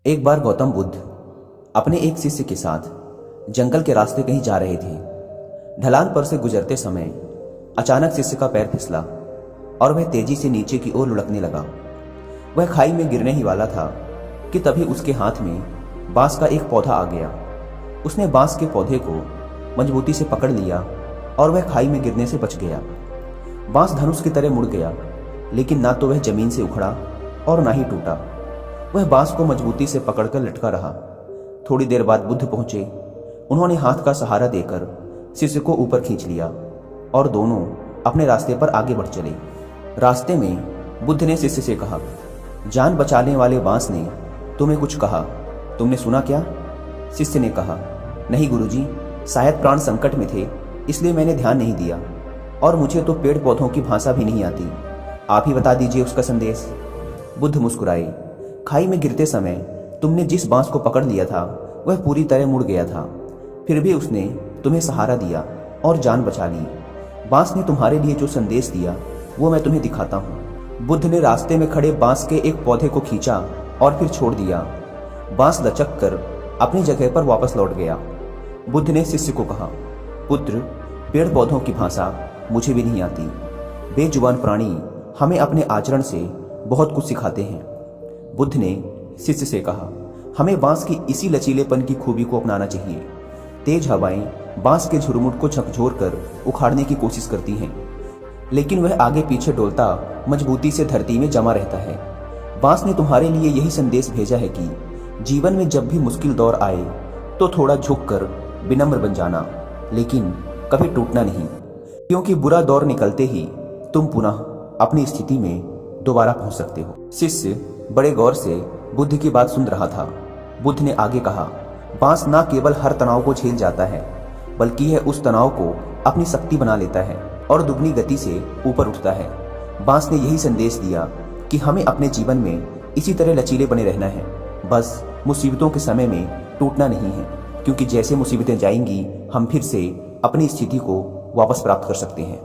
एक बार गौतम बुद्ध अपने एक शिष्य के साथ जंगल के रास्ते कहीं जा रहे थे। ढलान पर से गुजरते समय अचानक शिष्य का पैर फिसला और वह तेजी से नीचे की ओर लुढ़कने लगा। वह खाई में गिरने ही वाला था कि तभी उसके हाथ में बांस का एक पौधा आ गया। उसने बांस के पौधे को मजबूती से पकड़ लिया और वह खाई में गिरने से बच गया। बांस धनुष की तरह मुड़ गया, लेकिन ना तो वह जमीन से उखड़ा और ना ही टूटा। वह बांस को मजबूती से पकड़कर लटका रहा। थोड़ी देर बाद बुद्ध पहुंचे। उन्होंने हाथ का सहारा देकर शिष्य को ऊपर खींच लिया और दोनों अपने रास्ते पर आगे बढ़ चले। रास्ते में बुद्ध ने शिष्य से कहा, जान बचाने वाले बांस ने तुम्हें कुछ कहा, तुमने सुना क्या? शिष्य ने कहा, नहीं गुरुजी, शायद प्राण संकट में थे इसलिए मैंने ध्यान नहीं दिया, और मुझे तो पेड़ पौधों की भाषा भी नहीं आती। आप ही बता दीजिए उसका संदेश। बुद्ध मुस्कुराए। खाई में गिरते समय तुमने जिस बांस को पकड़ लिया था वह पूरी तरह मुड़ गया था, फिर भी उसने तुम्हें सहारा दिया और जान बचा ली। बांस ने तुम्हारे लिए जो संदेश दिया वो मैं तुम्हें दिखाता हूँ। बुद्ध ने रास्ते में खड़े बांस के एक पौधे को खींचा और फिर छोड़ दिया। बांस लचक कर अपनी जगह पर वापस लौट गया। बुद्ध ने शिष्य को कहा, पुत्र, पेड़ पौधों की भाषा मुझे भी नहीं आती। बेजुबान प्राणी हमें अपने आचरण से बहुत कुछ सिखाते हैं। बुद्ध ने शिष्य से कहा, हमें बांस की इसी लचीलेपन की खूबी को अपनाना चाहिए। तेज हवाएं बांस के झुरमुट को झकझोर कर उखाड़ने की कोशिश करती हैं, लेकिन वह आगे पीछे डोलता मजबूती से धरती में जमा रहता है। बांस ने तुम्हारे लिए यही संदेश भेजा है कि जीवन में जब भी मुश्किल दौर आए तो थोड़ा झुक कर विनम्र बन जाना, लेकिन कभी टूटना नहीं, क्योंकि बुरा दौर निकलते ही तुम पुनः अपनी स्थिति में दोबारा पहुंच सकते हो। शिष्य बड़े गौर से बुद्ध की बात सुन रहा था। बुद्ध ने आगे कहा, बांस न केवल हर तनाव को झेल जाता है, बल्कि यह उस तनाव को अपनी शक्ति बना लेता है और दुगनी गति से ऊपर उठता है। बांस ने यही संदेश दिया कि हमें अपने जीवन में इसी तरह लचीले बने रहना है, बस मुसीबतों के समय में टूटना नहीं है, क्योंकि जैसे मुसीबतें जाएंगी हम फिर से अपनी स्थिति को वापस प्राप्त कर सकते हैं।